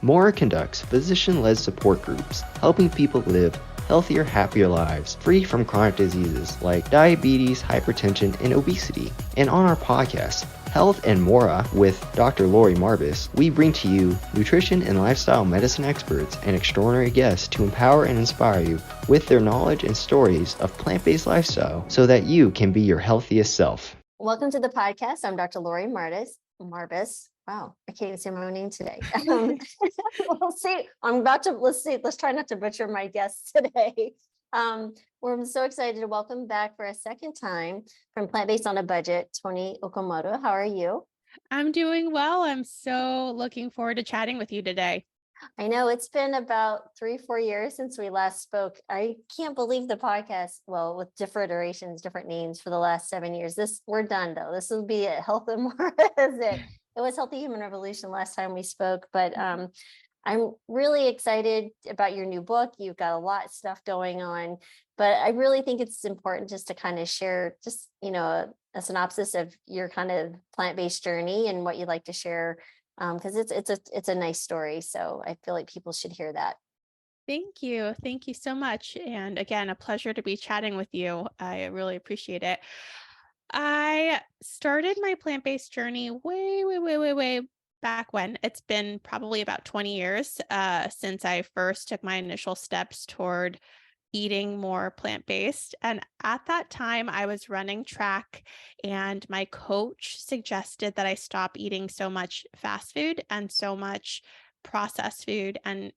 Mora conducts physician-led support groups, helping people live healthier, happier lives, free from chronic diseases like diabetes, hypertension, and obesity. And on our podcast, Health and Mora with Dr. Lori Marbas, we bring to you nutrition and lifestyle medicine experts and extraordinary guests to empower and inspire you with their knowledge and stories of plant-based lifestyle so that you can be your healthiest self. Welcome to the podcast. I'm Dr. Lori Marbas. Wow, I can't even say my own name today. We'll see. Let's try not to butcher my guests today. We're so excited to welcome back for a second time from Plant-Based on a Budget, Toni Okamoto. How are you? I'm doing well. I'm so looking forward to chatting with you today. I know it's been about 3-4 years since we last spoke. I can't believe the podcast, well, with different iterations, different names for the last 7 years. We're done though. This will be a Health and More, is it? It was Healthy Human Revolution last time we spoke, but I'm really excited about your new book. You've got a lot of stuff going on, but I really think it's important just to kind of share just, a synopsis of your kind of plant-based journey and what you'd like to share, because it's a nice story. So I feel like people should hear that. Thank you. Thank you so much. And again, a pleasure to be chatting with you. I really appreciate it. I started my plant-based journey way back when. It's been probably about 20 years since I first took my initial steps toward eating more plant-based. And at that time, I was running track, and my coach suggested that I stop eating so much fast food and so much processed food. And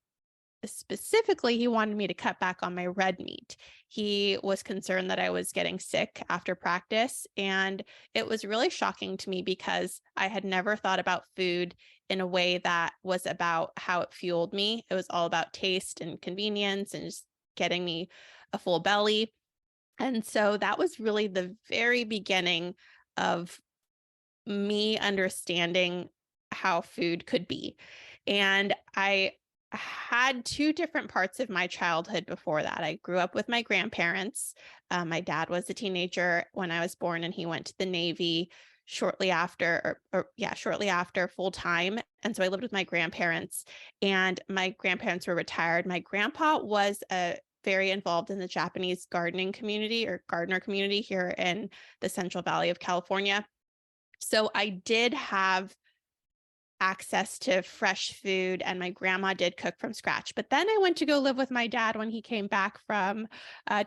specifically, he wanted me to cut back on my red meat. He was concerned that I was getting sick after practice. And it was really shocking to me because I had never thought about food in a way that was about how it fueled me. It was all about taste and convenience and just getting me a full belly. And so that was really the very beginning of me understanding how food could be. And I had two different parts of my childhood before that. I grew up with my grandparents. My dad was a teenager when I was born, and he went to the Navy shortly after, shortly after full time. And so I lived with my grandparents, and my grandparents were retired. My grandpa was very involved in the Japanese gardening community or gardener community here in the Central Valley of California. So I did have access to fresh food, and my grandma did cook from scratch. But then I went to go live with my dad when he came back from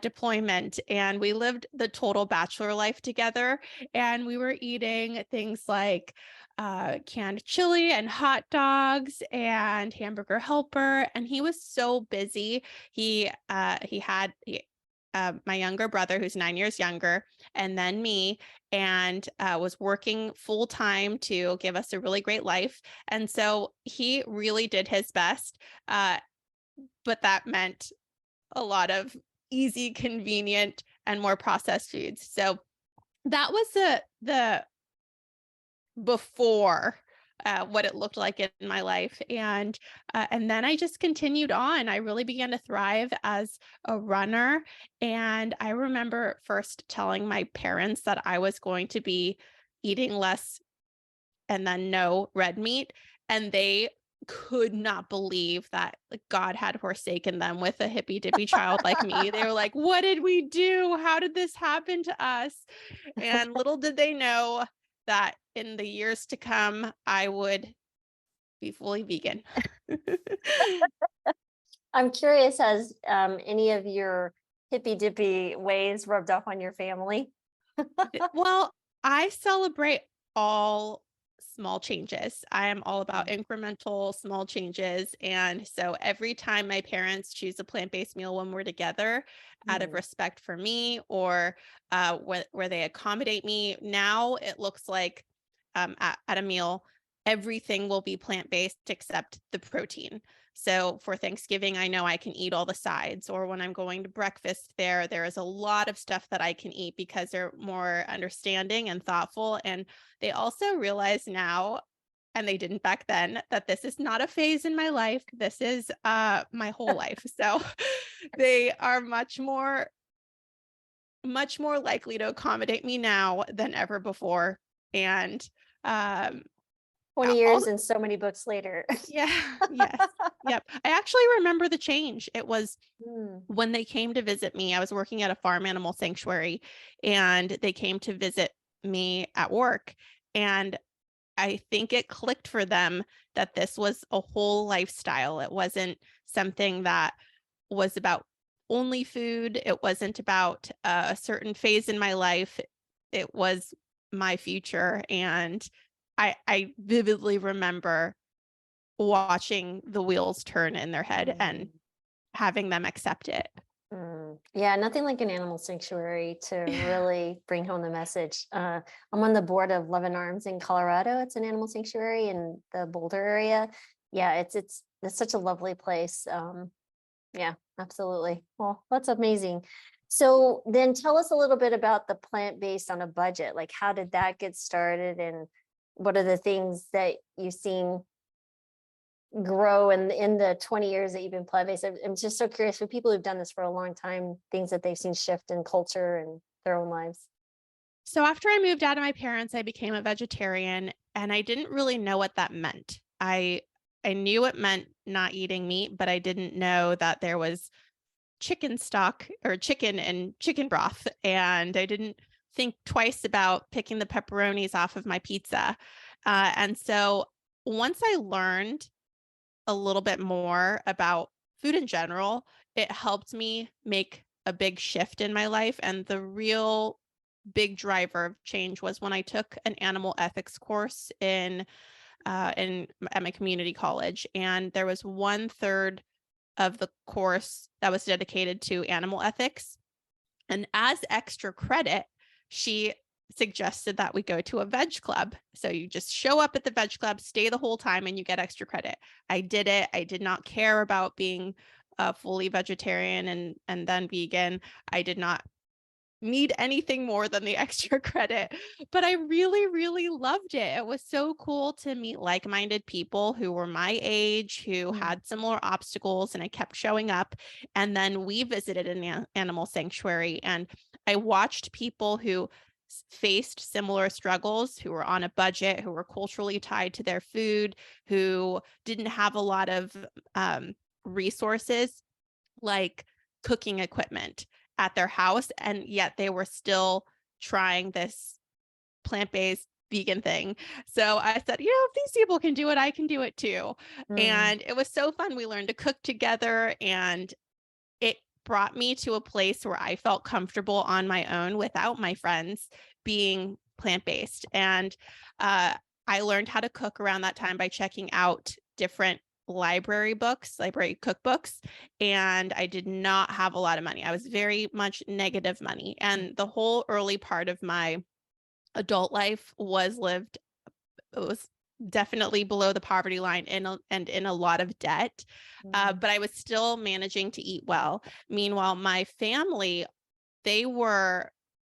deployment, and we lived the total bachelor life together. And we were eating things like canned chili and hot dogs and hamburger helper. And he was so busy. He had my younger brother, who's 9 years younger, and then me, and was working full time to give us a really great life. And so he really did his best. But that meant a lot of easy, convenient, and more processed foods. So that was the before what it looked like in my life. And then I just continued on. I really began to thrive as a runner. And I remember first telling my parents that I was going to be eating less and then no red meat. And they could not believe that God had forsaken them with a hippy dippy child like me. They were like, what did we do? How did this happen to us? And little did they know that in the years to come, I would be fully vegan. I'm curious, has any of your hippy dippy ways rubbed off on your family? Well, I celebrate all small changes. I am all about incremental small changes. And so every time my parents choose a plant-based meal when we're together, out of respect for me, or where they accommodate me, now it looks like at a meal, everything will be plant-based except the protein. So for Thanksgiving, I know I can eat all the sides, or when I'm going to breakfast there is a lot of stuff that I can eat because they're more understanding and thoughtful. And they also realize now, and they didn't back then, that this is not a phase in my life. This is my whole life. So they are much more likely to accommodate me now than ever before. And 20 years and so many books later. Yeah. Yes. Yep. I actually remember the change. It was Mm. when they came to visit me. I was working at a farm animal sanctuary, and they came to visit me at work. And I think it clicked for them that this was a whole lifestyle. It wasn't something that was about only food. It wasn't about a certain phase in my life. It was my future. And I vividly remember watching the wheels turn in their head and having them accept it. Yeah, nothing like an animal sanctuary to really bring home the message. I'm on the board of Love and Arms in Colorado. It's an animal sanctuary in the Boulder area. Yeah, it's such a lovely place. Yeah, absolutely. Well, that's amazing. So then tell us a little bit about the plant-based on a budget. Like, how did that get started, and what are the things that you've seen grow in the 20 years that you've been plant-based? I'm just so curious, for people who've done this for a long time, things that they've seen shift in culture and their own lives. So after I moved out of my parents, I became a vegetarian, and I didn't really know what that meant. I knew it meant not eating meat, but I didn't know that there was chicken stock or chicken and chicken broth. And I didn't think twice about picking the pepperonis off of my pizza. And so once I learned a little bit more about food in general, it helped me make a big shift in my life. And the real big driver of change was when I took an animal ethics course at my community college, and there was 1/3 of the course that was dedicated to animal ethics. And as extra credit, she suggested that we go to a veg club. So you just show up at the veg club, stay the whole time, and you get extra credit. I did it. I did not care about being fully vegetarian and then vegan. I did not need anything more than the extra credit, but I really, really loved it. It was so cool to meet like-minded people who were my age, who had similar obstacles, and I kept showing up. And then we visited an animal sanctuary, and I watched people who faced similar struggles, who were on a budget, who were culturally tied to their food, who didn't have a lot of resources like cooking equipment at their house, and yet they were still trying this plant-based vegan thing. So I said, if these people can do it, I can do it too. And it was so fun. We learned to cook together, and it brought me to a place where I felt comfortable on my own without my friends being plant-based. And I learned how to cook around that time by checking out different library cookbooks, and I did not have a lot of money. I was very much negative money, and the whole early part of my adult life was definitely below the poverty line and in a lot of debt, but I was still managing to eat well. Meanwhile, my family, they were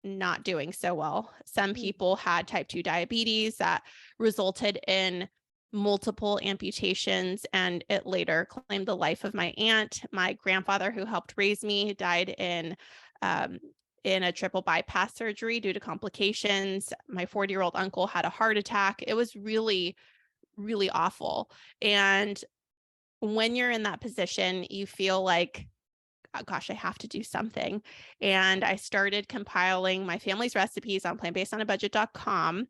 not doing so well. Some people had type 2 diabetes that resulted in multiple amputations, and it later claimed the life of my aunt. My grandfather, who helped raise me, died in a triple bypass surgery due to complications. My 40-year-old uncle had a heart attack. It was really, really awful. And when you're in that position, you feel like, oh, gosh, I have to do something. And I started compiling my family's recipes on plantbasedonabudget.com.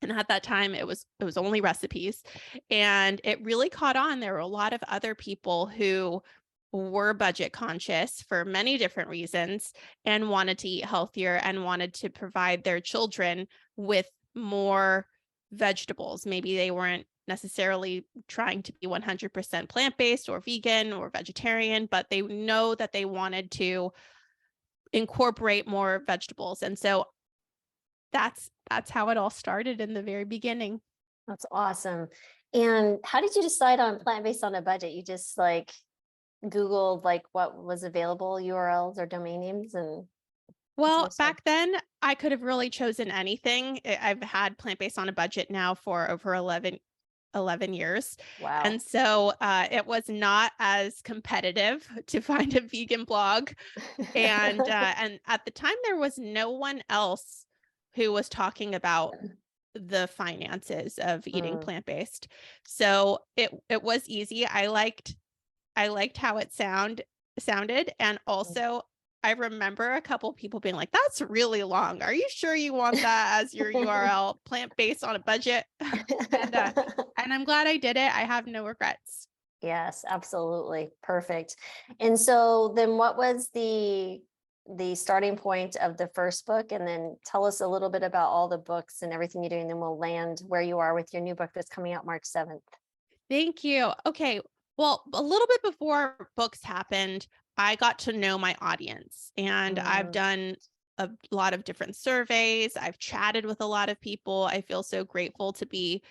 And at that time, it was only recipes, and it really caught on. There were a lot of other people who were budget conscious for many different reasons and wanted to eat healthier and wanted to provide their children with more vegetables. Maybe they weren't necessarily trying to be 100% plant-based or vegan or vegetarian, but they know that they wanted to incorporate more vegetables. And so that's how it all started in the very beginning. That's awesome. And how did you decide on plant-based on a budget? You just like Googled like what was available, URLs or domain names? And well, back then I could have really chosen anything. I've had plant-based on a budget now for over 11 years. Wow. And so it was not as competitive to find a vegan blog. And at the time, there was no one else who was talking about the finances of eating Mm. plant-based. So it was easy. I liked how it sounded. And also I remember a couple people being like, that's really long. Are you sure you want that as your URL, plant-based on a budget? And I'm glad I did it. I have no regrets. Yes, absolutely. Perfect. And so then what was the starting point of the first book? And then tell us a little bit about all the books and everything you're doing, then we'll land where you are with your new book that's coming out March 7th. Thank you. Okay. Well, a little bit before books happened, I got to know my audience, and I've Mm, done a lot of different surveys. I've chatted with a lot of people. I feel so grateful to be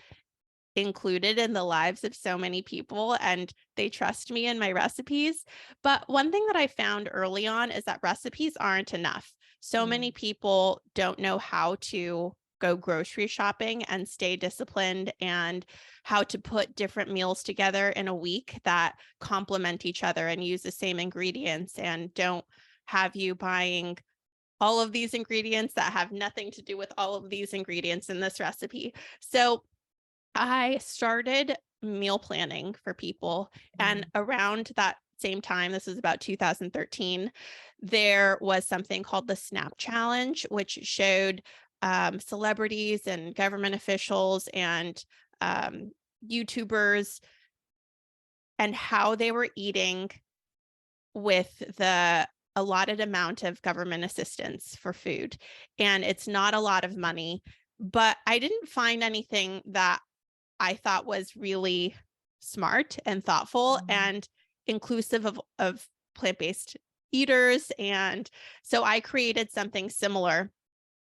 included in the lives of so many people, and they trust me in my recipes. But one thing that I found early on is that recipes aren't enough. So many people don't know how to go grocery shopping and stay disciplined, and how to put different meals together in a week that complement each other and use the same ingredients, and don't have you buying all of these ingredients that have nothing to do with all of these ingredients in this recipe. So I started meal planning for people. And around that same time, this was about 2013, there was something called the SNAP Challenge, which showed celebrities and government officials and YouTubers and how they were eating with the allotted amount of government assistance for food. And it's not a lot of money, but I didn't find anything that I thought was really smart and thoughtful and inclusive of plant-based eaters. And so I created something similar.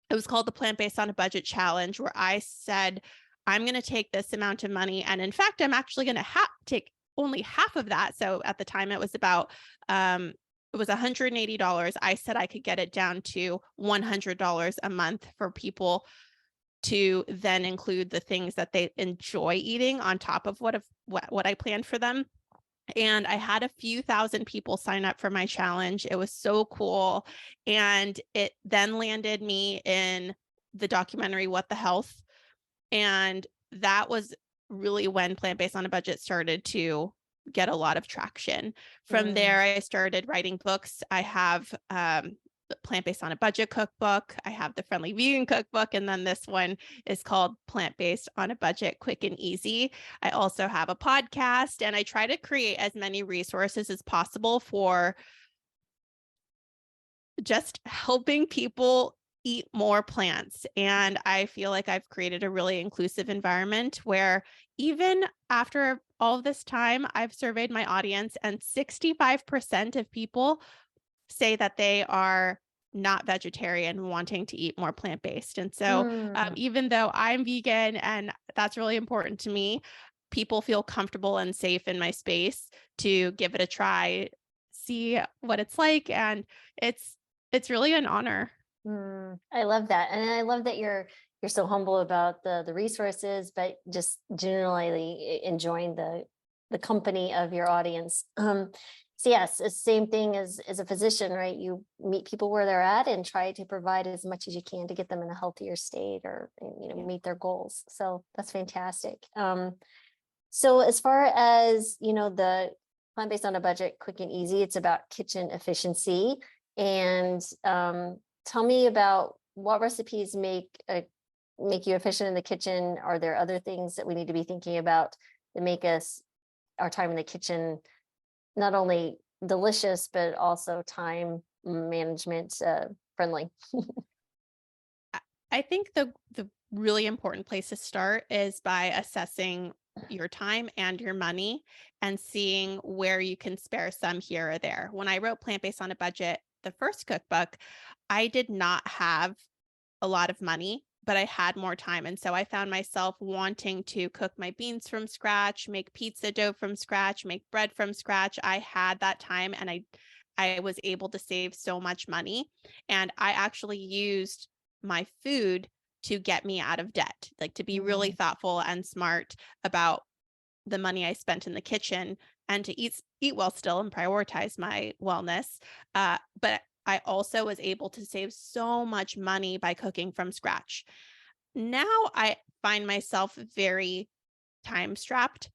It was called the Plant-Based on a Budget Challenge, where I said, I'm going to take this amount of money. And in fact, I'm actually going to take only half of that. So at the time it was about, it was $180. I said I could get it down to $100 a month for people to then include the things that they enjoy eating on top of what I planned for them. And I had a few thousand people sign up for my challenge. It was so cool. And it then landed me in the documentary, What the Health. And that was really when Plant-Based on a Budget started to get a lot of traction. From there, I started writing books. I have the Plant-Based on a Budget cookbook. I have the Friendly Vegan cookbook. And then this one is called Plant-Based on a Budget, Quick and Easy. I also have a podcast, and I try to create as many resources as possible for just helping people eat more plants. And I feel like I've created a really inclusive environment where even after all of this time, I've surveyed my audience, and 65% of people say that they are not vegetarian, wanting to eat more plant-based. And so even though I'm vegan and that's really important to me, people feel comfortable and safe in my space to give it a try, see what it's like. And it's really an honor. I love that. And I love that you're so humble about the resources, but just generally enjoying the company of your audience. So yes, it's the same thing as a physician, right? You meet people where they're at and try to provide as much as you can to get them in a healthier state, or meet their goals. So that's fantastic. So as far as the Plant-Based on a Budget, Quick and Easy, it's about kitchen efficiency. And tell me about what recipes make you efficient in the kitchen. Are there other things that we need to be thinking about that make our time in the kitchen not only delicious, but also time management friendly? I think the really important place to start is by assessing your time and your money and seeing where you can spare some here or there. When I wrote Plant-Based on a Budget, the first cookbook, I did not have a lot of money, but I had more time. And so I found myself wanting to cook my beans from scratch, make pizza dough from scratch, make bread from scratch. I had that time, and I was able to save so much money. And I actually used my food to get me out of debt, like to be really thoughtful and smart about the money I spent in the kitchen, and to eat well still and prioritize my wellness. But I also was able to save so much money by cooking from scratch. Now I find myself very time strapped,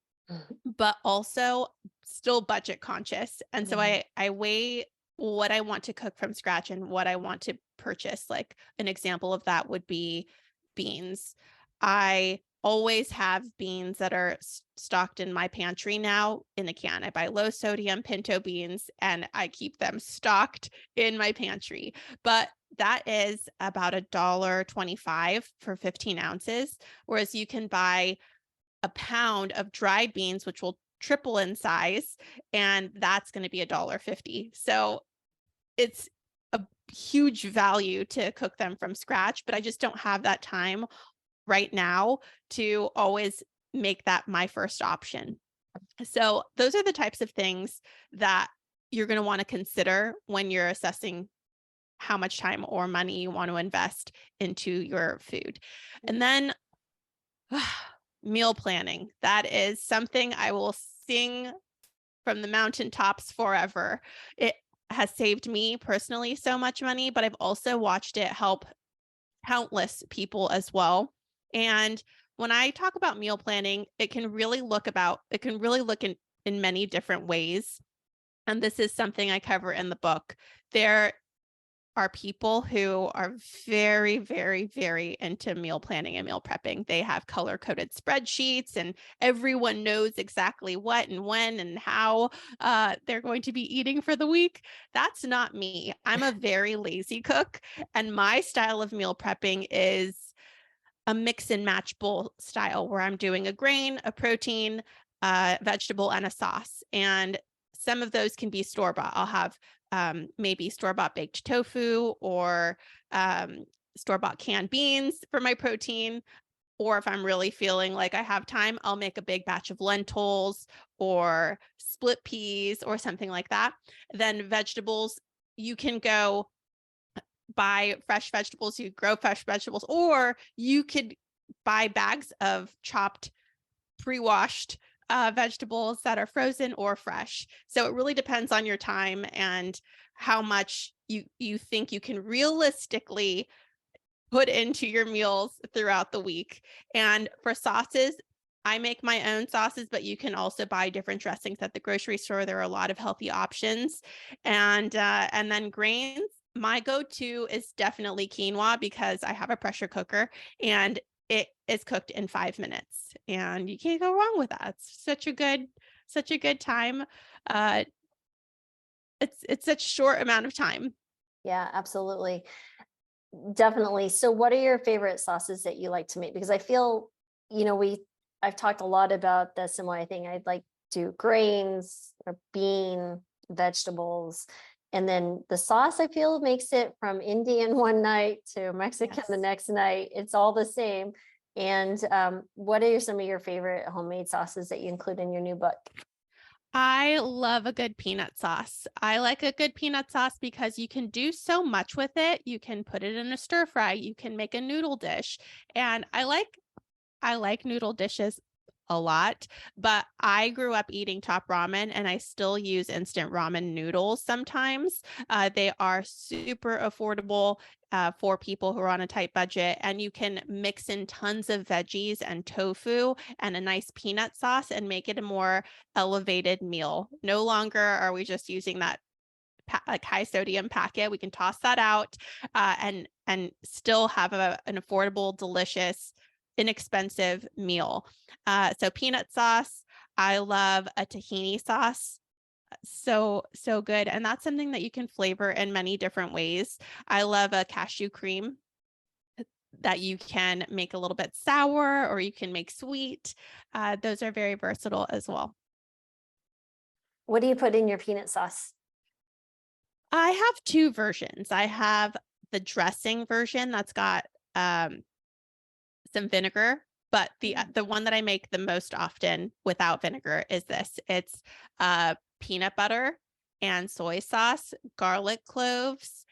but also still budget conscious. And so Mhm. I weigh what I want to cook from scratch and what I want to purchase. Like an example of that would be beans. I always have beans that are stocked in my pantry now in a can. I buy low sodium pinto beans and I keep them stocked in my pantry. But that is about $1.25 for 15 ounces. Whereas you can buy a pound of dried beans, which will triple in size, and that's going to be $1.50. So it's a huge value to cook them from scratch, but I just don't have that time right now to always make that my first option. So those are the types of things that you're going to want to consider when you're assessing how much time or money you want to invest into your food. And then meal planning. That is something I will sing from the mountaintops forever. It has saved me personally so much money, but I've also watched it help countless people as well. And when I talk about meal planning, it can really look in many different ways. And this is something I cover in the book. There are people who are very, very, very into meal planning and meal prepping. They have color-coded spreadsheets, and everyone knows exactly what and when and how they're going to be eating for the week. That's not me. I'm a very lazy cook, and my style of meal prepping is a mix and match bowl style where I'm doing a grain, a protein, vegetable, and a sauce. And some of those can be store-bought. I'll have maybe store-bought baked tofu or store-bought canned beans for my protein. Or if I'm really feeling like I have time, I'll make a big batch of lentils or split peas or something like that. Then vegetables, you can go buy fresh vegetables, you grow fresh vegetables, or you could buy bags of chopped, pre-washed vegetables that are frozen or fresh. So it really depends on your time and how much you think you can realistically put into your meals throughout the week. And for sauces, I make my own sauces, but you can also buy different dressings at the grocery store. There are a lot of healthy options. And then grains, my go-to is definitely quinoa because I have a pressure cooker and it is cooked in 5 minutes. And you can't go wrong with that. It's such a good time. Uh, it's such a short amount of time. Yeah, absolutely. Definitely. So what are your favorite sauces that you like to make? Because I feel, I've talked a lot about the similar thing. I'd like to grains or bean, vegetables. And then the sauce, I feel, makes it from Indian one night to Mexican the Yes. next night. It's all the same. And what are some of your favorite homemade sauces that you include in your new book? I love a good peanut sauce. I like a good peanut sauce because you can do so much with it. You can put it in a stir fry, you can make a noodle dish. And I like noodle dishes a lot, but I grew up eating top ramen and I still use instant ramen noodles sometimes. They are super affordable for people who are on a tight budget, and you can mix in tons of veggies and tofu and a nice peanut sauce and make it a more elevated meal. No longer are we just using that like high sodium packet. We can toss that out and still have an affordable, delicious, inexpensive meal. So peanut sauce. I love a tahini sauce. So good. And that's something that you can flavor in many different ways. I love a cashew cream that you can make a little bit sour or you can make sweet. Those are very versatile as well. What do you put in your peanut sauce? I have two versions. I have the dressing version that's got some vinegar, but the one that I make the most often without vinegar is this. It's peanut butter and soy sauce, garlic cloves,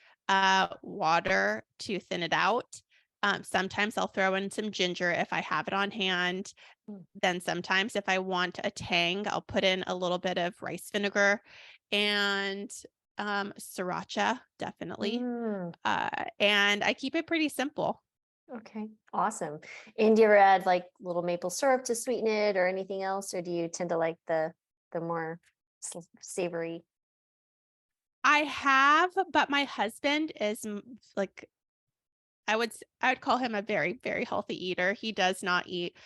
water to thin it out. Sometimes I'll throw in some ginger if I have it on hand. Then sometimes if I want a tang, I'll put in a little bit of rice vinegar and sriracha, definitely. Mm. And I keep it pretty simple. Okay, awesome. And do you ever add like little maple syrup to sweeten it or anything else, or do you tend to like the more savory? I have, but my husband is like I would call him a very, very healthy eater. He does not eat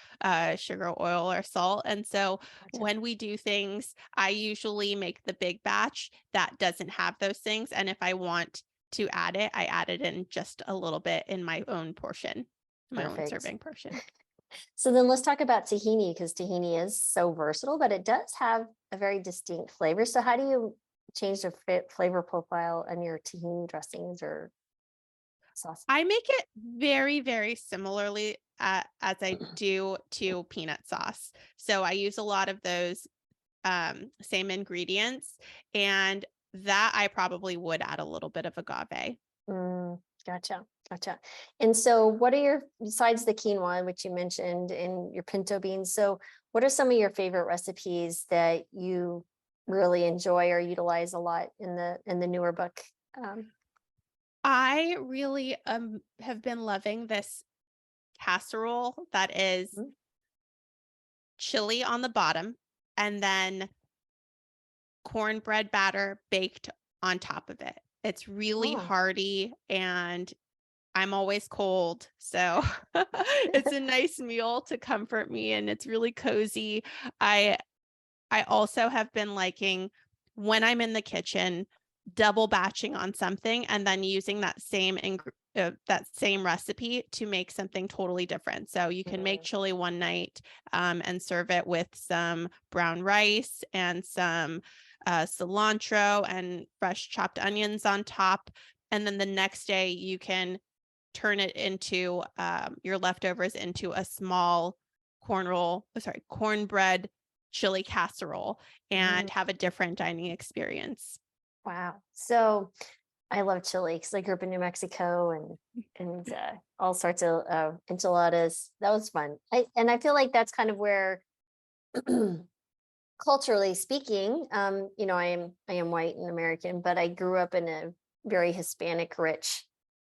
sugar, oil, or salt. And so Gotcha. when we do things, I usually make the big batch that doesn't have those things. And if I want to add it, I add it in just a little bit in my own portion, my own Perfect. serving portion. So then let's talk about tahini because tahini is so versatile, but it does have a very distinct flavor. So how do you change the flavor profile on your tahini dressings or sauce? I make it very, very similarly as I do to peanut sauce. So I use a lot of those same ingredients, and that I probably would add a little bit of agave. Gotcha. Gotcha. And so what are your, besides the quinoa, which you mentioned, and your pinto beans, so what are some of your favorite recipes that you really enjoy or utilize a lot in the newer book? Um, I really have been loving this casserole that is mhm. chili on the bottom and then cornbread batter baked on top of it. It's really Oh, hearty and I'm always cold. So it's a nice meal to comfort me and it's really cozy. I I also have been liking when I'm in the kitchen, double batching on something and then using that same recipe to make something totally different. So you can make mm, chili one night and serve it with some brown rice and some cilantro and fresh chopped onions on top. And then the next day you can turn it into your leftovers into a small cornbread chili casserole and mm. have a different dining experience. Wow. So I love chili because I grew up in New Mexico and all sorts of enchiladas. That was fun. I feel like that's kind of where culturally speaking, I am white and American, but I grew up in a very Hispanic rich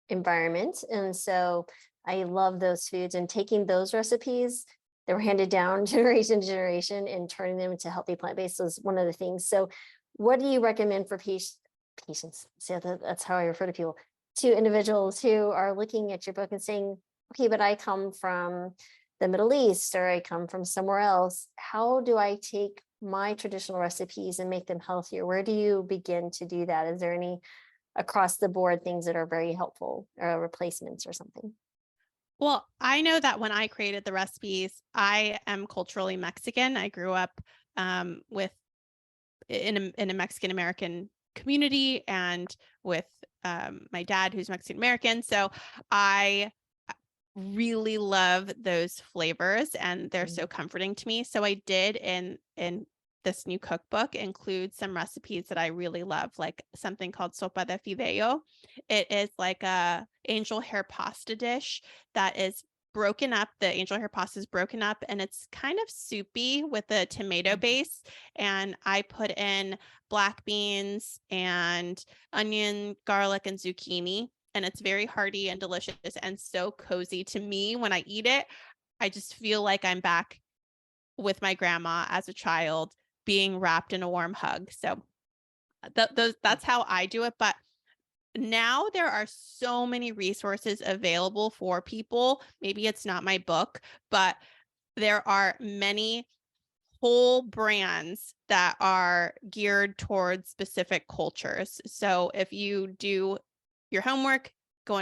environment. And so I love those foods and taking those recipes that were handed down generation to generation and turning them into healthy plant-based was one of the things. So what do you recommend for patients? So that's how I refer to people, to individuals who are looking at your book and saying, okay, but I come from the Middle East or I come from somewhere else. How do I take my traditional recipes and make them healthier? Where do you begin to do that? Is there any across the board things that are very helpful or replacements or something? Well, I know that when I created the recipes, I am culturally Mexican. I grew up with in a Mexican American community and with my dad who's Mexican American. So I really love those flavors and they're so Mm. comforting to me. So I did in this new cookbook include some recipes that I really love, like something called sopa de fideo. It is like a angel hair pasta dish that is broken up. The angel hair pasta is broken up and it's kind of soupy with a tomato Mhm. base. And I put in black beans and onion, garlic, and zucchini and it's very hearty and delicious and so cozy to me when I eat it. I just feel like I'm back with my grandma as a child being wrapped in a warm hug. So that's how I do it. But now there are so many resources available for people. Maybe it's not my book, but there are many whole brands that are geared towards specific cultures. So if you do your homework, go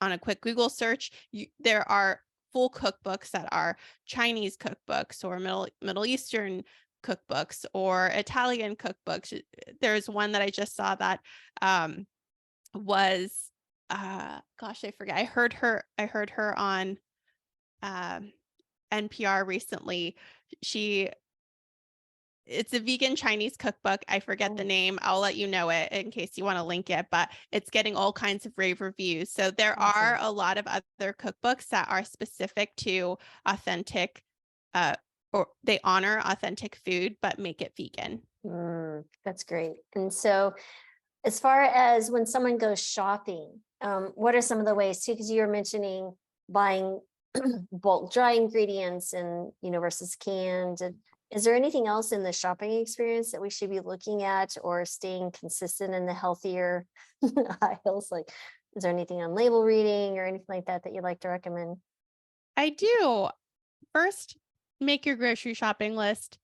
on a quick Google search, there are full cookbooks that are Chinese cookbooks or Middle Eastern cookbooks or Italian cookbooks. There's one that I just saw that was gosh, I forget. I heard her on um NPR recently. She It's a vegan Chinese cookbook. I forget the Oh, name. I'll let you know it in case you want to link it, but it's getting all kinds of rave reviews. So there are awesome. a lot of other cookbooks that are specific to authentic, uh, or they honor authentic food, but make it vegan. That's great. And so, as far as when someone goes shopping, what are some of the ways too? Because you were mentioning buying bulk dry ingredients and, versus canned. And is there anything else in the shopping experience that we should be looking at or staying consistent in the healthier aisles? Like, is there anything on label reading or anything like that that you'd like to recommend? I do. First, make your grocery shopping list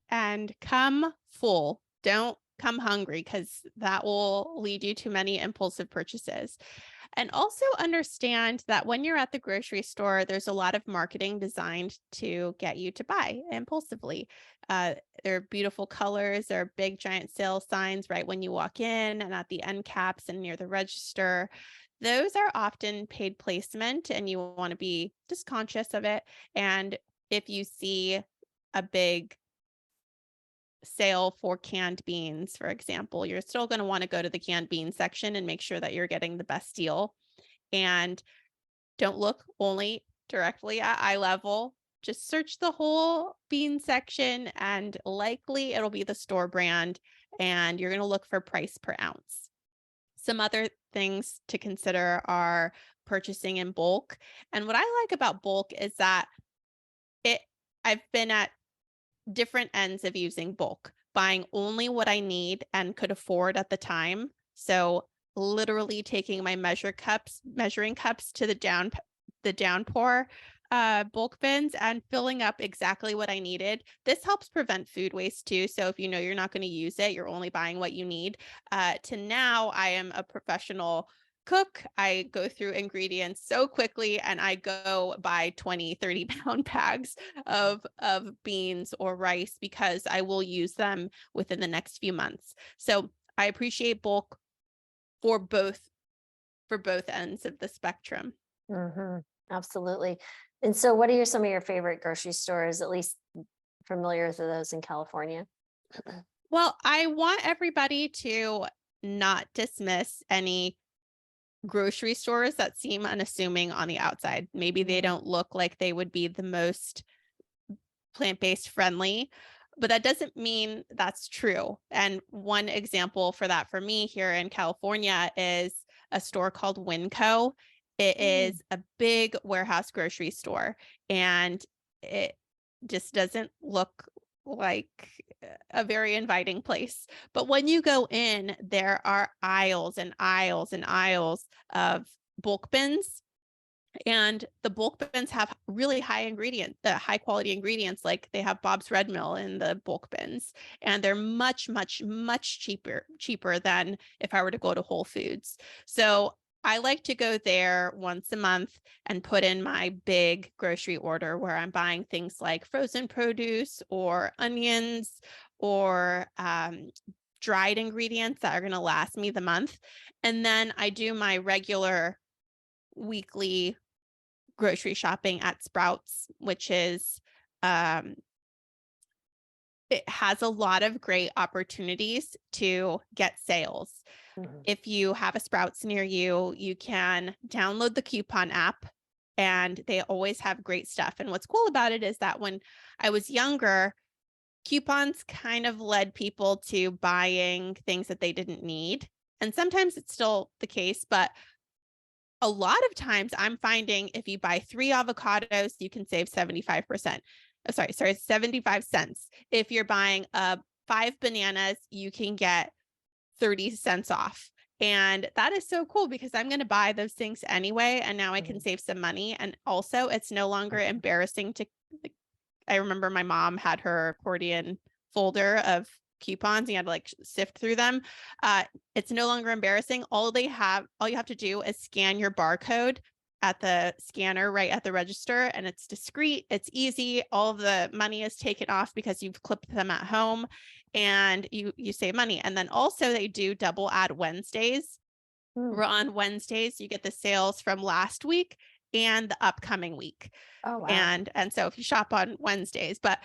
and come full. Don't come hungry, because that will lead you to many impulsive purchases. And also understand that when you're at the grocery store, there's a lot of marketing designed to get you to buy impulsively. There are beautiful colors, there are big giant sale signs right when you walk in and at the end caps and near the register. Those are often paid placement, and you want to be just conscious of it. And if you see a big sale for canned beans, for example, you're still going to want to go to the canned bean section and make sure that you're getting the best deal. And don't look only directly at eye level. Just search the whole bean section, and likely it'll be the store brand, and you're going to look for price per ounce. Some other things to consider are purchasing in bulk. And what I like about bulk is that I've been at different ends of using bulk, buying only what I need and could afford at the time. So literally taking my measuring cups to the downpour bulk bins and filling up exactly what I needed. This helps prevent food waste too. So if you know you're not going to use it, you're only buying what you need. To now, I am a professional cook. I go through ingredients so quickly, and I go buy 20, 30 pound bags of beans or rice, because I will use them within the next few months. So I appreciate bulk for both ends of the spectrum. Absolutely. And so what are some of your favorite grocery stores, at least familiar with those in California? Well, I want everybody to not dismiss any grocery stores that seem unassuming on the outside. Maybe they don't look like they would be the most plant-based friendly, but that doesn't mean that's true. And one example for that for me here in California is a store called Winco. It is a big warehouse grocery store, and it just doesn't look like a very inviting place. But when you go in, there are aisles and aisles and aisles of bulk bins. And the bulk bins have really high quality ingredients, like they have Bob's Red Mill in the bulk bins, and they're much, much, much cheaper than if I were to go to Whole Foods. So I like to go there once a month and put in my big grocery order, where I'm buying things like frozen produce or onions or dried ingredients that are going to last me the month. And then I do my regular weekly grocery shopping at Sprouts, which is it has a lot of great opportunities to get sales. If you have a Sprouts near you, you can download the coupon app, and they always have great stuff. And what's cool about it is that when I was younger, coupons kind of led people to buying things that they didn't need. And sometimes it's still the case, but a lot of times I'm finding if you buy 3 avocados, you can save 75%. Sorry, 75 cents. If you're buying 5 bananas, you can get 30 cents off. And that is so cool, because I'm going to buy those things anyway, and now I can save some money. And also, it's no longer embarrassing to, I remember my mom had her accordion folder of coupons, and you had to like sift through them. It's no longer embarrassing. All you have to do is scan your barcode at the scanner right at the register, and it's discreet, it's easy. All of the money is taken off because you've clipped them at home, and you save money. And then also they do double ad Wednesdays, where on Wednesdays you get the sales from last week and the upcoming week. Oh, wow. And so if you shop on Wednesdays, but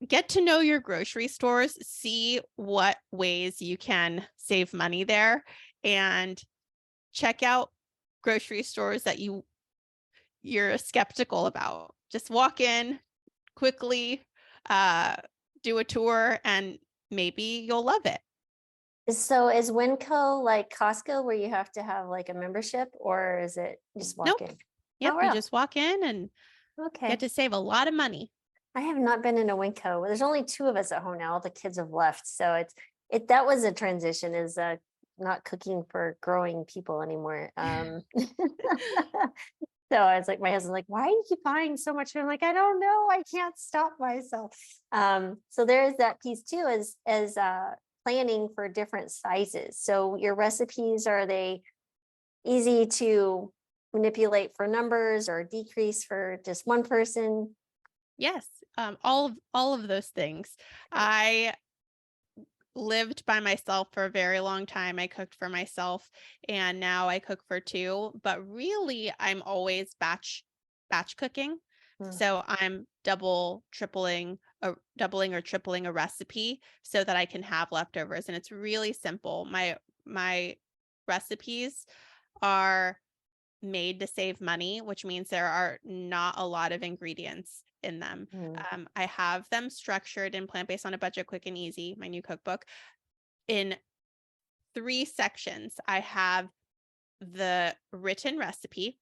get to know your grocery stores, see what ways you can save money there, and check out grocery stores that you're skeptical about. Just walk in quickly, do a tour, and maybe you'll love it. So is Winco like Costco, where you have to have like a membership, or is it just walk in? Yep, Oh, you wow. just walk in and Okay. get to save a lot of money. I have not been in a Winco. There's only two of us at home now. All the kids have left. So that was a transition, is not cooking for growing people anymore. So I was like, my husband's like, why do you keep buying so much? And I'm like, I don't know. I can't stop myself. So there's that piece too, as planning for different sizes. So your recipes, are they easy to manipulate for numbers or decrease for just one person? Yes, all of those things. I lived by myself for a very long time. I cooked for myself, and now I cook for two, but really I'm always batch cooking. Mm. So I'm doubling or tripling a recipe so that I can have leftovers, and it's really simple. My recipes are made to save money, which means there are not a lot of ingredients in them. Mm. I have them structured in Plant Based on a Budget, Quick and Easy, my new cookbook, in 3 sections. I have the written recipe.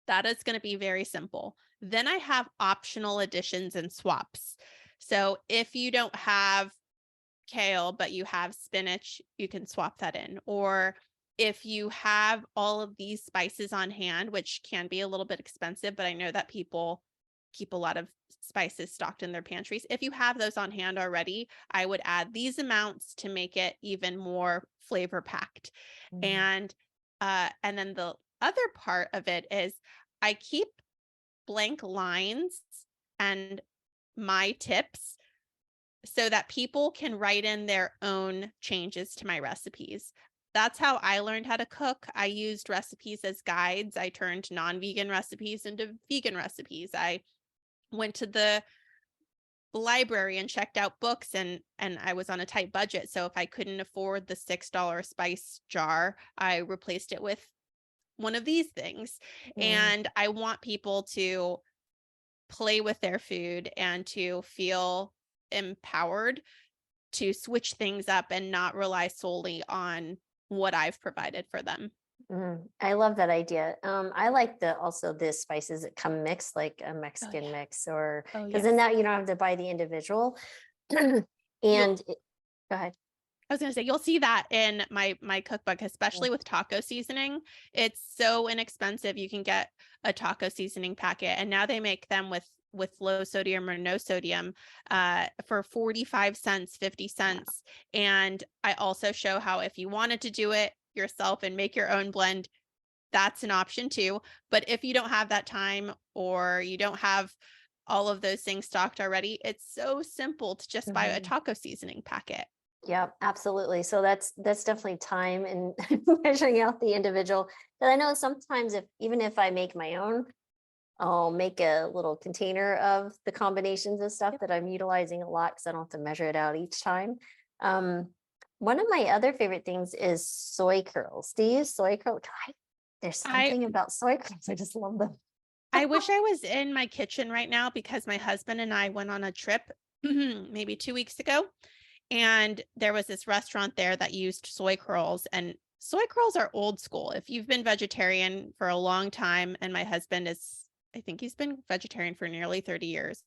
That is going to be very simple. Then I have optional additions and swaps. So if you don't have kale, but you have spinach, you can swap that in. Or if you have all of these spices on hand, which can be a little bit expensive, but I know that people keep a lot of spices stocked in their pantries. If you have those on hand already, I would add these amounts to make it even more flavor packed. Mm. And then the other part of it is I keep blank lines and my tips so that people can write in their own changes to my recipes. That's how I learned how to cook. I used recipes as guides. I turned non-vegan recipes into vegan recipes. I went to the library and checked out books, and I was on a tight budget. So if I couldn't afford the $6 spice jar, I replaced it with one of these things. Mm. And I want people to play with their food and to feel empowered to switch things up and not rely solely on what I've provided for them. I love that idea. I like the spices that come mixed, like a Oh Mexican yeah. mix, or Oh because yes. then that you don't have to buy the individual. You'll, Go ahead. I was going to say, you'll see that in my cookbook, especially with taco seasoning. It's so inexpensive. You can get a taco seasoning packet, and now they make them with low sodium or no sodium for 45 cents, 50 cents. And I also show how if you wanted to do it yourself and make your own blend, that's an option too. But if you don't have that time, or you don't have all of those things stocked already, it's so simple to just buy a Mhm. taco seasoning packet. Yeah, absolutely. So that's definitely time and measuring out the individual. But I know sometimes, even if I make my own, I'll make a little container of the combinations of stuff that I'm utilizing a lot, because I don't have to measure it out each time. Um, One of my other favorite things is soy curls. Do you use soy curls? There's I something about soy curls. I just love them. I wish I was in my kitchen right now, because my husband and I went on a trip maybe 2 weeks ago, and there was this restaurant there that used soy curls, and soy curls are old school. If you've been vegetarian for a long time, and my husband is, I think he's been vegetarian for nearly 30 years.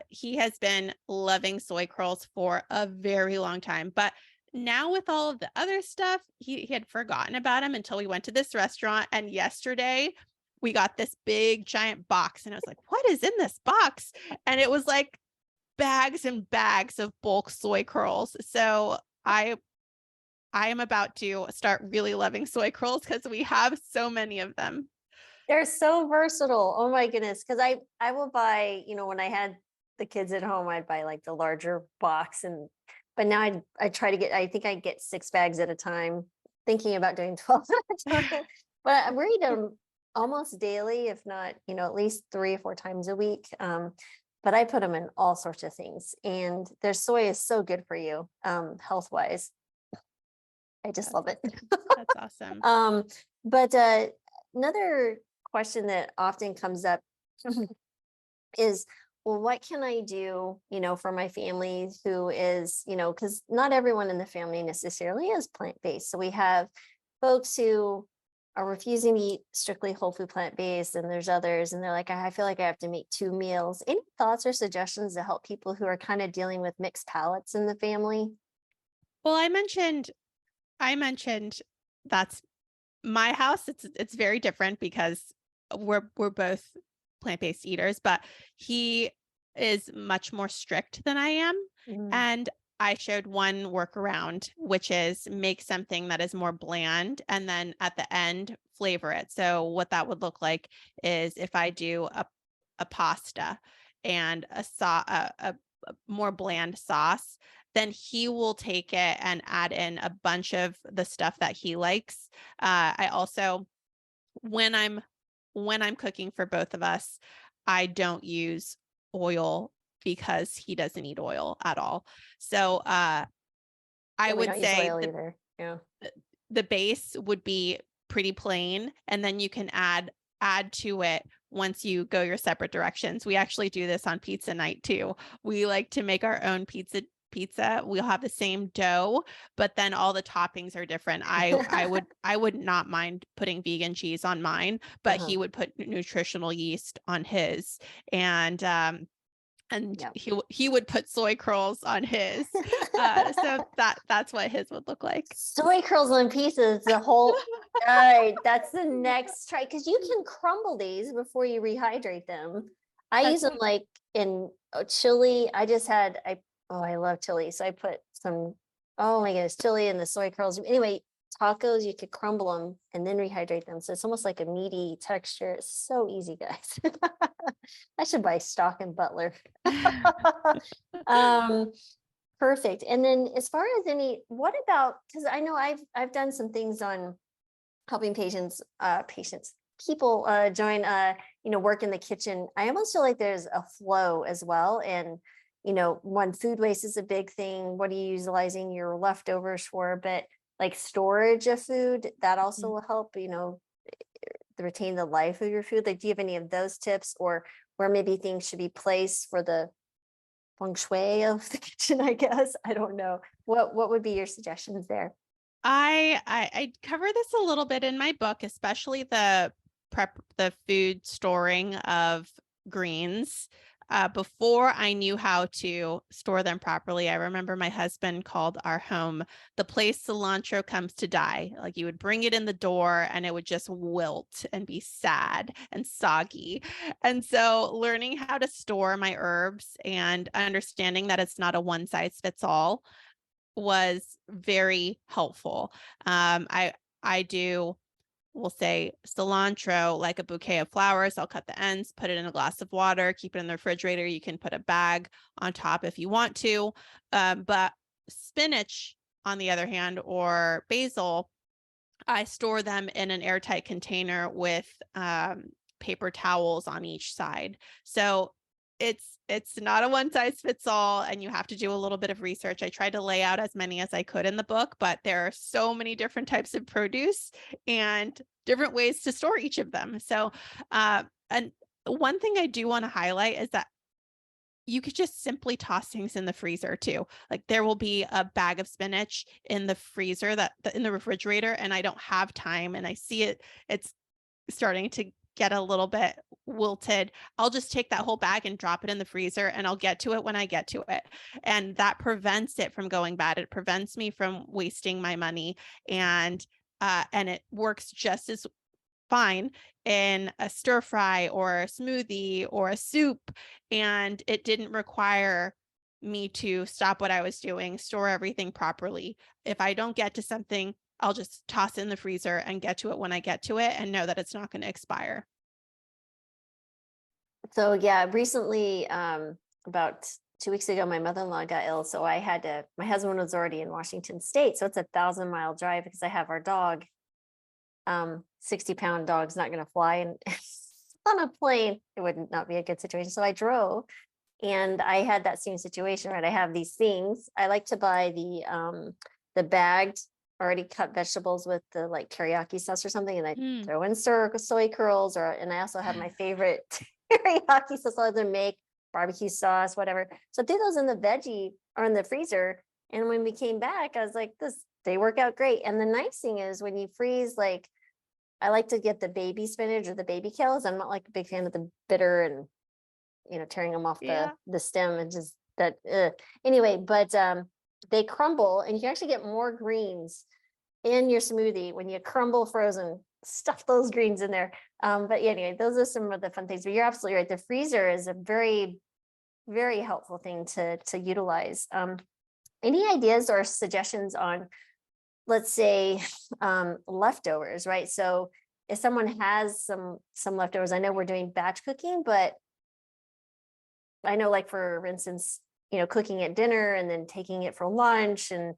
He has been loving soy curls for a very long time. But now with all of the other stuff, he had forgotten about him until we went to this restaurant. And yesterday we got this big giant box, and I was like, what is in this box? And it was like bags and bags of bulk soy curls. So I am about to start really loving soy curls because we have so many of them. They're so versatile. Oh my goodness. Because I will buy, when I had the kids at home, I'd buy like the larger box, but now I try to I think I get 6 bags at a time, thinking about doing 12 at a time. But we're eating them almost daily, if not, at least 3 or 4 times a week. But I put them in all sorts of things, and their soy is so good for you, health wise. I just love it. That's awesome. But another question that often comes up is, well, what can I do, for my family who is, because not everyone in the family necessarily is plant-based. So we have folks who are refusing to eat strictly whole food plant-based, and there's others, and they're like, I feel like I have to make 2 meals. Any thoughts or suggestions to help people who are kind of dealing with mixed palates in the family? Well, I mentioned that's my house. It's very different because we're both plant-based eaters, but he is much more strict than I am. And I showed one workaround, which is make something that is more bland and then at the end flavor it. So what that would look like is if I do a pasta and a more bland sauce, then he will take it and add in a bunch of the stuff that he likes. I also, when I'm cooking for both of us, I don't use oil because he doesn't eat oil at all. So I We would don't use say oil either. Yeah. the base would be pretty plain, and then you can add to it once you go your separate directions. We actually do this on pizza night too. We like to make our own pizza. We'll have the same dough, but then all the toppings are different. I would not mind putting vegan cheese on mine, but he would put nutritional yeast on his, and Yep. he would put soy curls on his. So that's what his would look like. Soy curls on pizza is the whole. All right, that's the next try, because you can crumble these before you rehydrate them. I use them like in chili. I love chili, so I put some. Oh my goodness, chili and the soy curls. Anyway, tacos, you could crumble them and then rehydrate them, so it's almost like a meaty texture. It's so easy, guys. I should buy stock in Butler. Perfect. And then as far as what about, because I know I've done some things on helping people join work in the kitchen. I almost feel like there's a flow as well. And one, food waste is a big thing. What are you utilizing your leftovers for? But like storage of food, that also will help, retain the life of your food. Like, do you have any of those tips, or where maybe things should be placed for the feng shui of the kitchen, I guess? I don't know. What would be your suggestions there? I cover this a little bit in my book, especially the food storing of greens. Before I knew how to store them properly, I remember my husband called our home the place cilantro comes to die. Like, you would bring it in the door and it would just wilt and be sad and soggy. And so learning how to store my herbs and understanding that it's not a one size fits all was very helpful. We'll say cilantro like a bouquet of flowers. I'll cut the ends, put it in a glass of water, keep it in the refrigerator. You can put a bag on top if you want to. But spinach, on the other hand, or basil, I store them in an airtight container with paper towels on each side. So it's not a one size fits all, and you have to do a little bit of research. I tried to lay out as many as I could in the book, but there are so many different types of produce and different ways to store each of them. So, and one thing I do want to highlight is that you could just simply toss things in the freezer too. Like, there will be a bag of spinach in the freezer in the refrigerator, and I don't have time, and I see it's starting to get a little bit wilted. I'll just take that whole bag and drop it in the freezer, and I'll get to it when I get to it. And that prevents it from going bad. It prevents me from wasting my money. And it works just as fine in a stir fry or a smoothie or a soup. And it didn't require me to stop what I was doing, store everything properly. If I don't get to something, I'll just toss it in the freezer and get to it when I get to it, and know that it's not going to expire. So yeah, recently, about 2 weeks ago, my mother-in-law got ill. So my husband was already in Washington State. So it's a 1,000-mile drive because I have our dog. 60-pound dog's not going to fly and on a plane. It would not be a good situation. So I drove, and I had that same situation, right? I have these things. I like to buy the bagged, already cut vegetables with the like teriyaki sauce or something, and I throw in soy curls, and I also have my favorite teriyaki sauce I either make, barbecue sauce, whatever. So I threw those in the veggie or in the freezer, and when we came back, I was like, they work out great. And the nice thing is when you freeze, like, I like to get the baby spinach or the baby kales. I'm not like a big fan of the bitter and, tearing them off Yeah. the stem and just that. Anyway, but they crumble and you can actually get more greens in your smoothie when you crumble frozen, stuff those greens in there. But yeah, anyway, those are some of the fun things. But you're absolutely right. The freezer is a very, very helpful thing to utilize. Any ideas or suggestions on, let's say, leftovers, right? So if someone has some leftovers, I know we're doing batch cooking, but I know, like, for instance, cooking at dinner and then taking it for lunch, and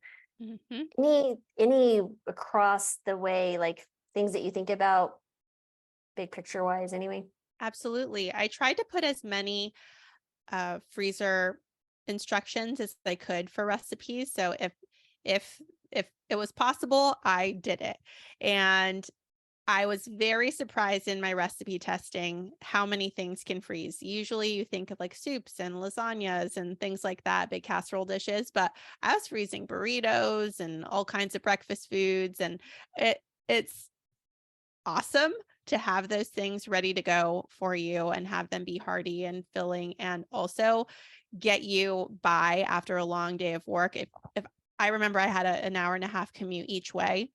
any across the way, like, things that you think about big picture wise anyway. Absolutely. I tried to put as many freezer instructions as I could for recipes. So if it was possible, I did it. And I was very surprised in my recipe testing how many things can freeze. Usually you think of like soups and lasagnas and things like that, big casserole dishes, but I was freezing burritos and all kinds of breakfast foods, and it's awesome to have those things ready to go for you and have them be hearty and filling, and also get you by after a long day of work. If I remember, I had an hour and a half commute each way.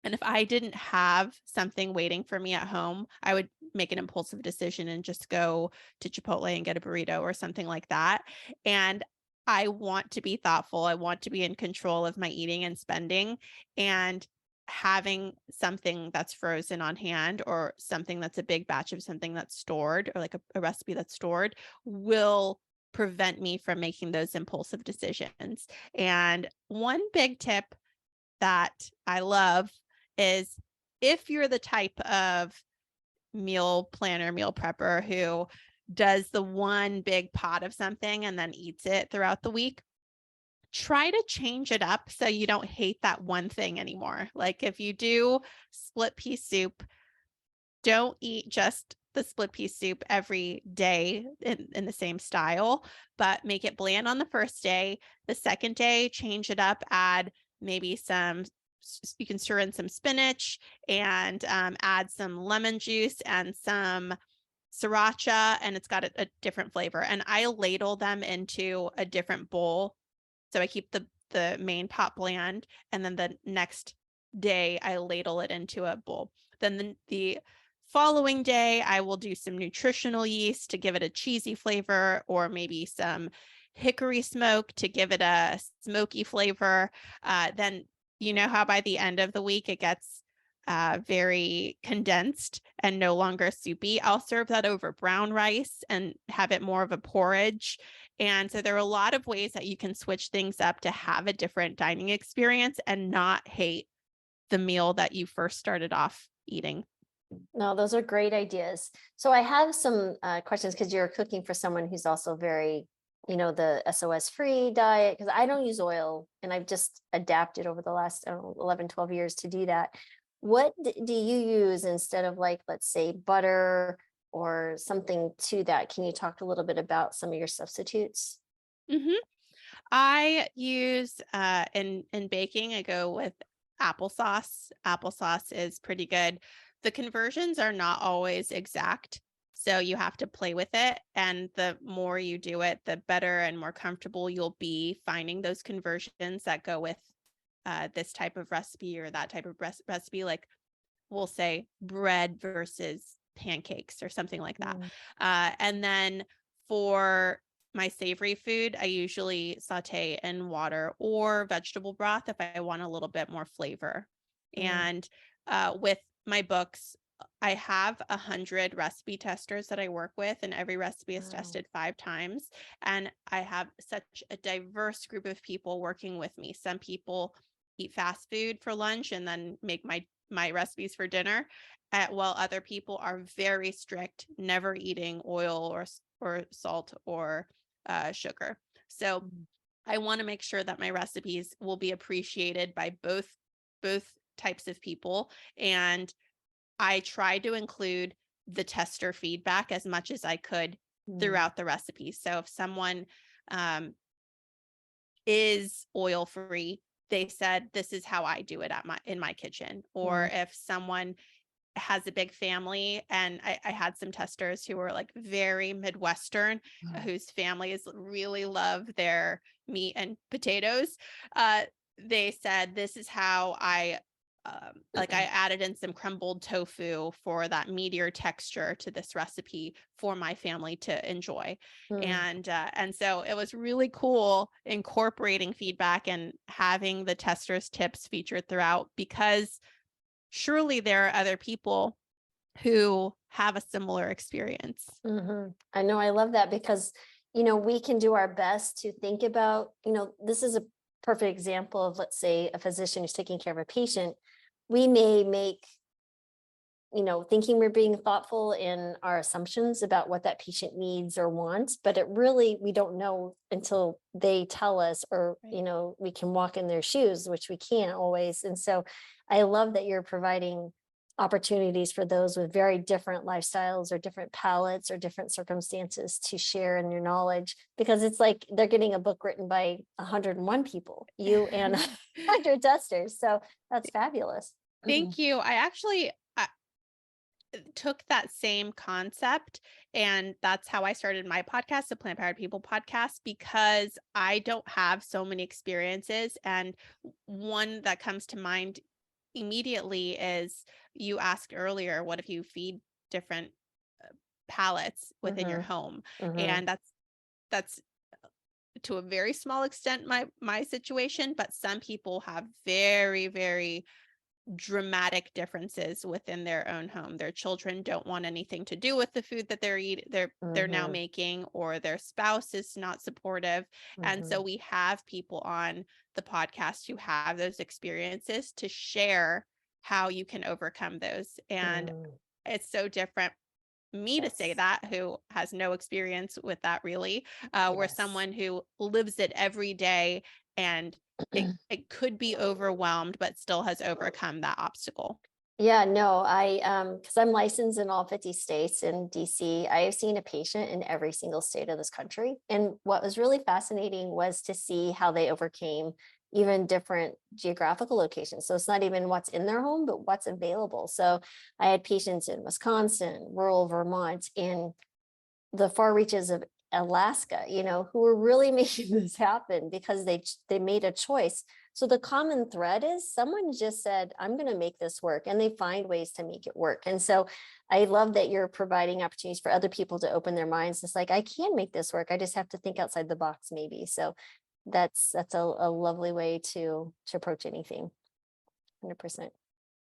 And if I didn't have something waiting for me at home, I would make an impulsive decision and just go to Chipotle and get a burrito or something like that. And I want to be thoughtful. I want to be in control of my eating and spending, and having something that's frozen on hand, or something that's a big batch of something that's stored, or like a recipe that's stored, will prevent me from making those impulsive decisions. And one big tip that I love is, if you're the type of meal planner, meal prepper who does the one big pot of something and then eats it throughout the week, try to change it up so you don't hate that one thing anymore. Like, if you do split pea soup, don't eat just the split pea soup every day in the same style, but make it bland on the first day. The second day, change it up, add maybe you can stir in some spinach, and add some lemon juice and some sriracha, and it's got a different flavor. And I ladle them into a different bowl. So I keep the main pot bland, and then the next day I ladle it into a bowl. Then the following day, I will do some nutritional yeast to give it a cheesy flavor, or maybe some hickory smoke to give it a smoky flavor. Then, how by the end of the week it gets very condensed and no longer soupy. I'll serve that over brown rice and have it more of a porridge. And so there are a lot of ways that you can switch things up to have a different dining experience and not hate the meal that you first started off eating. No, those are great ideas. So I have some questions, because you're cooking for someone who's also very, the SOS-free diet, because I don't use oil, and I've just adapted over the last 11, 12 years to do that. What do you use instead of, like, let's say, butter or something to that? Can you talk a little bit about some of your substitutes? Mm-hmm. I use in baking, I go with applesauce. Applesauce is pretty good. The conversions are not always exact, so you have to play with it. And the more you do it, the better and more comfortable you'll be finding those conversions that go with this type of recipe or that type of recipe. Like, we'll say bread versus pancakes or something like that. And then for my savory food, I usually saute in water or vegetable broth if I want a little bit more flavor. And with my books, I have 100 recipe testers that I work with, and every recipe is tested 5 times. And I have such a diverse group of people working with me. Some people eat fast food for lunch and then make my recipes for dinner, while other people are very strict, never eating oil or salt or sugar. So I want to make sure that my recipes will be appreciated by both types of people, and I try to include the tester feedback as much as I could throughout the recipe. So if someone is oil free, they said, this is how I do it in my kitchen. Or if someone has a big family, and I had some testers who were like very Midwestern, whose families really love their meat and potatoes. They said, this is how I added in some crumbled tofu for that meatier texture to this recipe for my family to enjoy. And so it was really cool incorporating feedback and having the testers' tips featured throughout, because surely there are other people who have a similar experience. I know, I love that, because, we can do our best to think about, this is a perfect example of, let's say, a physician who's taking care of a patient. We may make, thinking we're being thoughtful in our assumptions about what that patient needs or wants, but we don't know until they tell us, or, Right. We can walk in their shoes, which we can't always. And so I love that you're providing opportunities for those with very different lifestyles or different palates or different circumstances to share in your knowledge, because it's like they're getting a book written by 101 people, you and 100 testers. So that's fabulous. Thank you. I actually took that same concept, and that's how I started my podcast, the Plant Powered People podcast, because I don't have so many experiences. And one that comes to mind immediately is, you asked earlier, what if you feed different palates within your home? And that's to a very small extent my situation, but some people have very, very dramatic differences within their own home. Their children don't want anything to do with the food that they're now making, or their spouse is not supportive. And so we have people on the podcast who have those experiences to share how you can overcome those. And it's so different me to say that, who has no experience with that really, where someone who lives it every day, and it could be overwhelmed, but still has overcome that obstacle. Yeah, no, because I'm licensed in all 50 states in DC. I have seen a patient in every single state of this country. And what was really fascinating was to see how they overcame even different geographical locations. So it's not even what's in their home, but what's available. So I had patients in Wisconsin, rural Vermont, in the far reaches of Alaska, who were really making this happen because they made a choice. So the common thread is someone just said, I'm going to make this work, and they find ways to make it work. And so I love that you're providing opportunities for other people to open their minds. It's like, I can make this work. I just have to think outside the box, maybe. So that's a lovely way to approach anything. 100%.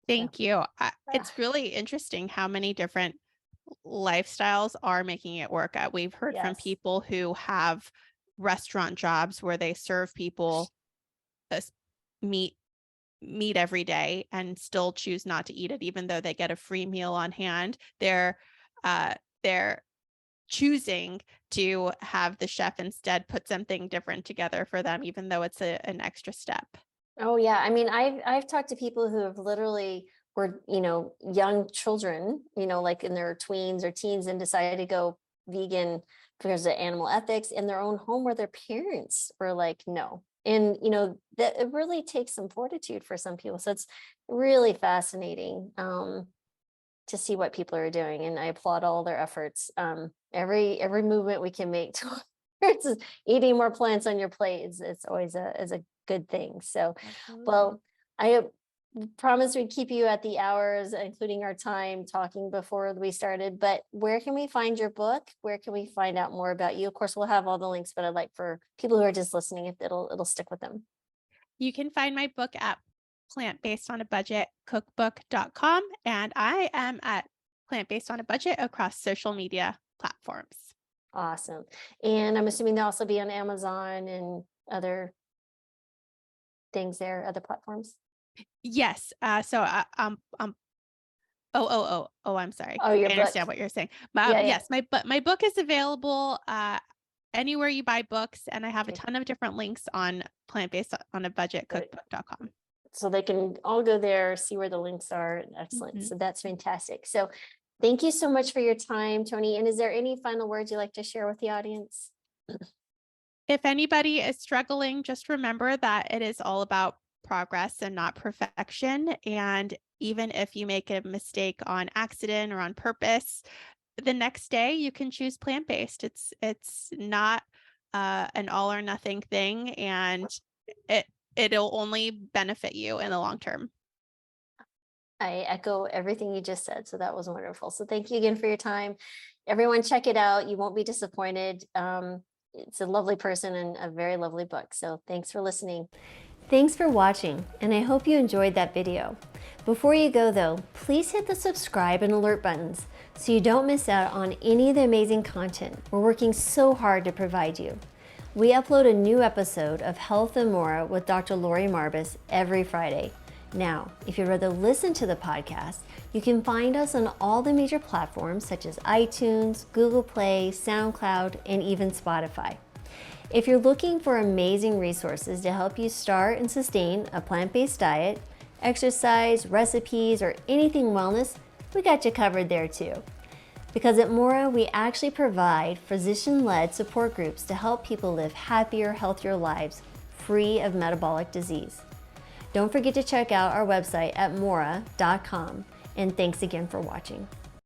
Thank you. It's really interesting how many different lifestyles are making it work. We've heard from people who have restaurant jobs where they serve people meat every day and still choose not to eat it, even though they get a free meal on hand. They're choosing to have the chef instead put something different together for them, even though it's an extra step. Oh yeah, I mean, I've talked to people who have literally were, young children, like in their tweens or teens, and decided to go vegan because of animal ethics in their own home, where their parents were like, no. And, that it really takes some fortitude for some people. So it's really fascinating to see what people are doing. And I applaud all their efforts. Every movement we can make towards eating more plants on your plate it's always a good thing. So, well, I promised we'd keep you at the hours, including our time talking before we started, but where can we find your book? Where can we find out more about you? Of course, we'll have all the links, but I'd like for people who are just listening, if it'll stick with them. You can find my book at Plant-Based on a Budget cookbook.com, and I am at Plant-Based on a Budget across social media platforms. Awesome. And I'm assuming they'll also be on Amazon and other things there, other platforms. Yes. I'm sorry. Oh, your I understand what you're saying. But yes, my book is available anywhere you buy books, and I have a ton of different links on Plant-Based on a Budget cookbook.com. So they can all go there, see where the links are. Excellent. So that's fantastic. So thank you so much for your time, Toni. And is there any final words you'd like to share with the audience? If anybody is struggling, just remember that it is all about progress and not perfection. And even if you make a mistake on accident or on purpose, the next day you can choose plant-based. It's not an all or nothing thing, and it'll only benefit you in the long term. I echo everything you just said. So that was wonderful. So thank you again for your time. Everyone, check it out. You won't be disappointed. It's a lovely person and a very lovely book. So thanks for listening. Thanks for watching, and I hope you enjoyed that video. Before you go though, please hit the subscribe and alert buttons so you don't miss out on any of the amazing content we're working so hard to provide you. We upload a new episode of Health and More with Dr. Lori Marbus every Friday. Now, if you'd rather listen to the podcast, you can find us on all the major platforms such as iTunes, Google Play, SoundCloud, and even Spotify. If you're looking for amazing resources to help you start and sustain a plant-based diet, exercise, recipes, or anything wellness, we got you covered there too. Because at Mora, we actually provide physician-led support groups to help people live happier, healthier lives free of metabolic disease. Don't forget to check out our website at mora.com, and thanks again for watching.